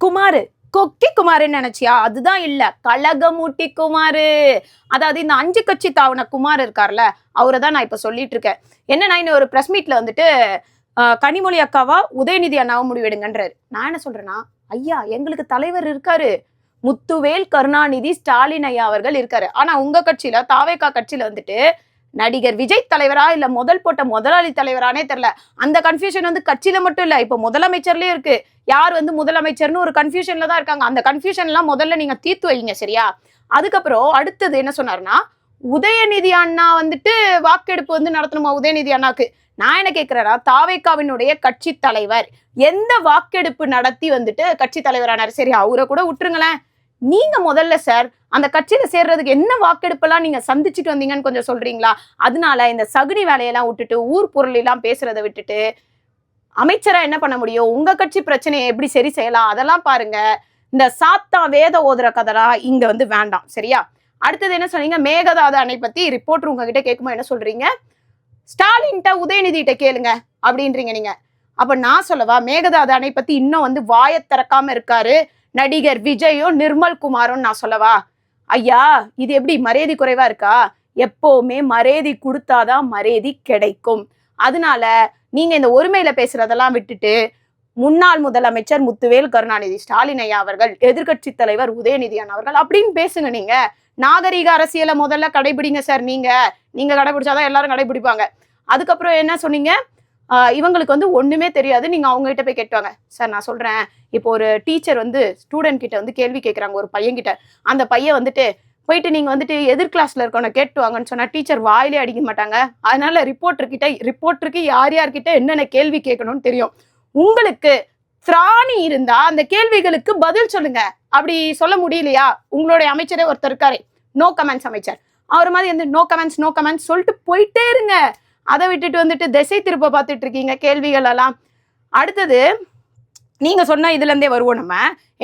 குமாரு கொக்கி குமாருன்னு நினைச்சியா? அதுதான் இல்ல, கழகமூட்டி குமாரு. அதாவது இந்த 5 கட்சி தாவன குமார் இருக்கார்ல, அவரை தான் நான் இப்ப சொல்லிட்டு இருக்கேன். என்னன்னா, இன்னும் ஒரு பிரஸ் மீட்ல வந்துட்டு கனிமொழி அக்காவா உதயநிதி அண்ணாவை முடிவெடுங்கன்றாரு. நான் என்ன சொல்றேன்னா, ஐயா எங்களுக்கு தலைவர் இருக்காரு, முத்துவேல் கருணாநிதி ஸ்டாலின் ஐயா அவர்கள் இருக்காரு. ஆனா உங்க கட்சியில தாவேகா கட்சியில வந்துட்டு நடிகர் விஜய் தலைவரா இல்ல முதல் போட்ட முதலாளி தலைவரானே தெரியல. அந்த கன்ஃபியூஷன் வந்து கட்சியில மட்டும் இல்ல, இப்ப முதலமைச்சர்லயும் இருக்கு. யார் வந்து முதலமைச்சர்னு ஒரு கன்ஃபியூஷன்ல தான் இருக்காங்க. அந்த கன்ஃபியூஷன் எல்லாம் முதல்ல நீங்க தீர்த்து வைங்க, சரியா? அதுக்கப்புறம் அடுத்தது என்ன சொன்னாருன்னா, உதயநிதி அண்ணா வந்துட்டு வாக்கெடுப்பு வந்து நடத்தணுமா உதயநிதி அண்ணாக்கு. நான் என்ன கேட்கிறேன்னா, தாவேகாவினுடைய கட்சி தலைவர் எந்த வாக்கெடுப்பு நடத்தி வந்துட்டு கட்சி தலைவரானாரு? சரி, அவரை கூட விட்டுருங்களேன். நீங்க முதல்ல சார் அந்த கட்சியில சேர்றதுக்கு என்ன வாக்கெடுப்பெல்லாம் நீங்க சந்திச்சுட்டு வந்தீங்கன்னு கொஞ்சம் சொல்றீங்களா? அதனால இந்த சகுனி வேலையெல்லாம் விட்டுட்டு ஊர் பொருள் எல்லாம் பேசுறதை விட்டுட்டு அமைச்சரா என்ன பண்ண முடியும், உங்க கட்சி பிரச்சனையை எப்படி சரி செய்யலாம் அதெல்லாம் பாருங்க. இந்த சாத்தா வேத ஓதுற கதெல்லாம் இங்க வந்து வேண்டாம், சரியா? அடுத்தது என்ன சொன்னீங்க, மேகதாது அணை பத்தி ரிப்போர்ட்டர் உங்ககிட்ட கேட்கும்போது என்ன சொல்றீங்க, ஸ்டாலின்ட்ட உதயநிதிட்ட கேளுங்க அப்படின்றீங்க நீங்க. அப்ப நான் சொல்லவா, மேகதாது அணை பத்தி இன்னும் வந்து வாயை திறக்காம இருக்காரு நடிகர் விஜயும் நிர்மல் குமாரும். நான் சொல்லவா, ஐயா இது எப்படி மரியாதை குறைவா இருக்கா? எப்பவுமே மரியாதை கொடுத்தாதான் மரியாதை கிடைக்கும். அதனால நீங்க இந்த ஒருமையில பேசுறதெல்லாம் விட்டுட்டு முன்னாள் முதலமைச்சர் முத்துவேல் கருணாநிதி ஸ்டாலின் ஐயா அவர்கள், எதிர்கட்சி தலைவர் உதயநிதி அண்ணா அவர்கள் அப்படின்னு பேசுங்க. நீங்க நாகரீக அரசியலை முதல்ல கடைபிடிங்க சார். நீங்க கடைபிடிச்சாதான் எல்லாரும் கடைபிடிப்பாங்க. அதுக்கப்புறம் என்ன சொன்னீங்க, இவங்களுக்கு வந்து ஒண்ணுமே தெரியாது, நீங்க அவங்க கிட்ட போய் கேட்டுவாங்க. சார் நான் சொல்றேன், இப்போ ஒரு டீச்சர் வந்து ஸ்டூடெண்ட் கிட்ட வந்து கேள்வி கேட்கறாங்க ஒரு பையன் கிட்ட. அந்த பையன் வந்துட்டு போயிட்டு நீங்க வந்துட்டு எதிர் கிளாஸ்ல இருக்கவனை கேட்டுவாங்கன்னு சொன்னா டீச்சர் வாயிலே அடிக்க மாட்டாங்க. அதனால ரிப்போர்ட்டருக்கு யார்கிட்ட என்னென்ன கேள்வி கேட்கணும்னு தெரியும். உங்களுக்கு திராணி இருந்தா அந்த கேள்விகளுக்கு பதில் சொல்லுங்க. அப்படி சொல்ல முடியலையா, உங்களுடைய அமைச்சரே ஒருத்தர் இருக்காரு, நோ கமெண்ட்ஸ் அமைச்சர், அவர் மாதிரி வந்து நோ கமெண்ட்ஸ் சொல்லிட்டு போயிட்டே இருங்க. அதை விட்டுட்டு வந்துட்டு திசை திருப்ப பார்த்துட்டு இருக்கீங்க கேள்விகள் எல்லாம். அடுத்தது நீங்க சொன்ன இதுல இருந்தே வருவோம். நம்ம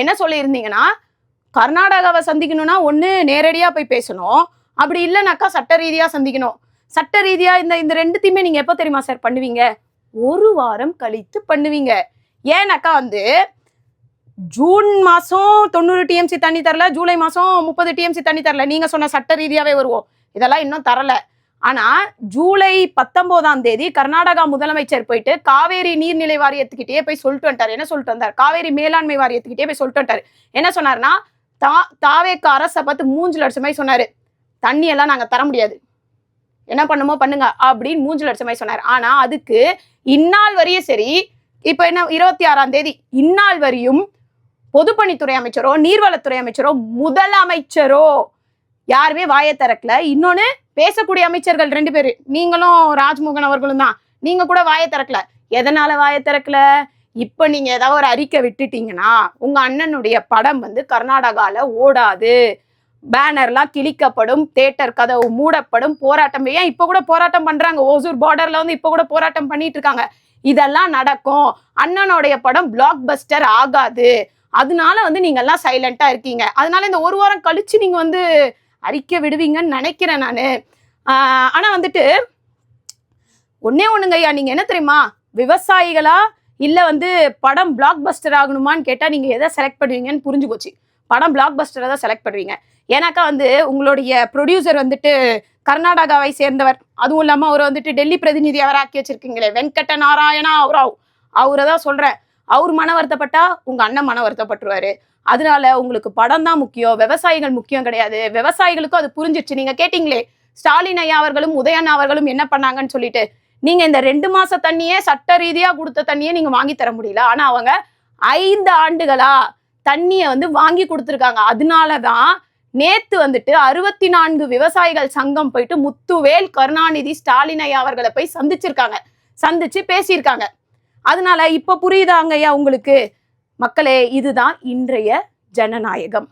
என்ன சொல்லியிருந்தீங்கன்னா, கர்நாடகாவை சந்திக்கணும்னா ஒண்ணு நேரடியா போய் பேசணும், அப்படி இல்லைனாக்கா சட்ட ரீதியா சந்திக்கணும். சட்ட ரீதியா இந்த ரெண்டுத்தையுமே நீங்க எப்ப தெரியுமா சார் பண்ணுவீங்க, 1 வாரம் கழித்து பண்ணுவீங்க. ஏன்னாக்கா வந்து ஜூன் மாசம் 90 டிஎம்சி தண்ணி தரல, ஜூலை மாசம் 30 டிஎம்சி தண்ணி தரல. நீங்க சொன்ன சட்ட ரீதியாவே வருவோம், இதெல்லாம் இன்னும் தரல. ஆனா ஜூலை 19ஆம் தேதி கர்நாடகா முதலமைச்சர் போயிட்டு காவேரி நீர்நிலை வாரியத்துக்கிட்டே போய் சொல்லிட்டு வந்துட்டாரு. என்ன சொல்லிட்டு வந்தார், காவேரி மேலாண்மை வாரியத்துக்கிட்டே போய் சொல்லிட்டு வந்துட்டாரு. என்ன சொன்னாருன்னா, தாவேக அரசை பார்த்து 3 லட்சம் ரூபாய் சொன்னாரு, தண்ணி எல்லாம் நாங்க தர முடியாது, என்ன பண்ணுமோ பண்ணுங்க அப்படின்னு 3 லட்சம் ரூபாய் சொன்னாரு. ஆனா அதுக்கு இந்நாள் வரையும் சரி, இப்ப என்ன 26ஆம் தேதி இந்நாள் வரையும் பொதுப்பணித்துறை அமைச்சரோ நீர்வளத்துறை அமைச்சரோ முதலமைச்சரோ யாருமே வாயை திறக்கல. இன்னொன்னு பேசக்கூடிய அமைச்சர்கள் 2 பேரு, நீங்களும் ராஜ்மோகன் அவர்களும் தான், நீங்க கூட வாயை திறக்கல. எதனால வாயை திறக்கல, இப்ப நீங்க ஏதாவது ஒரு அறிக்கை விட்டுட்டீங்கன்னா உங்க அண்ணனுடைய படம் வந்து கர்நாடகால ஓடாது, பேனர்லாம் கிழிக்கப்படும், தியேட்டர் கதவு மூடப்படும், போராட்டம். ஏன் இப்ப கூட போராட்டம் பண்றாங்க, ஓசூர் பார்டர்ல வந்து இப்ப கூட போராட்டம் பண்ணிட்டு இருக்காங்க. இதெல்லாம் நடக்கும், அண்ணனுடைய படம் பிளாக் பஸ்டர் ஆகாது. அதனால வந்து நீங்க எல்லாம் சைலண்டா இருக்கீங்க. அதனால இந்த 1 வாரம் கழிச்சு நீங்க வந்து அறிக்கை விடுவீங்கன்னு நினைக்கிறேன் நானு. ஆனா வந்துட்டு ஒண்ணுங்க ஐயா, நீங்க என்ன தெரியுமா, விவசாயிகளா இல்ல வந்து படம் பிளாக் பஸ்டர் ஆகணுமான்னு கேட்டா நீங்க எதை செலக்ட் பண்ணுவீங்கன்னு புரிஞ்சு போச்சு. படம் பிளாக் பஸ்டரை தான் செலக்ட் பண்ணுவீங்க. ஏன்னாக்கா வந்து உங்களுடைய ப்ரொடியூசர் வந்துட்டு கர்நாடகாவை சேர்ந்தவர், அதுவும் இல்லாம அவரை வந்துட்டு டெல்லி பிரதிநிதி அவரை ஆக்கி வச்சிருக்கீங்களே, வெங்கட நாராயணா அவரை தான் சொல்றேன். அவர் மன வருத்தப்பட்டா உங்க அண்ணன் மன வருத்தப்பட்டுருவாரு. அதனால உங்களுக்கு படம் தான் முக்கியம், விவசாயிகள் முக்கியம் கிடையாது. விவசாயிகளுக்கும் அது புரிஞ்சிருச்சு. நீங்க கேட்டீங்களே ஸ்டாலின் ஐயா அவர்களும் உதயண்ணா அவர்களும் என்ன பண்ணாங்கன்னு சொல்லிட்டு, நீங்க இந்த 2 மாச தண்ணியே சட்ட ரீதியா கொடுத்த தண்ணியே நீங்க வாங்கி தர முடியல. ஆனா அவங்க 5 ஆண்டுகளா தண்ணியை வந்து வாங்கி கொடுத்துருக்காங்க. அதனாலதான் நேத்து வந்துட்டு 64 விவசாயிகள் சங்கம் போயிட்டு முத்துவேல் கருணாநிதி ஸ்டாலின் ஐயா அவர்களை போய் சந்திச்சு பேசியிருக்காங்க. அதனால இப்ப புரியுதாங்க ஐயா உங்களுக்கு? மக்களே, இதுதான் இன்றைய ஜனநாயகம்.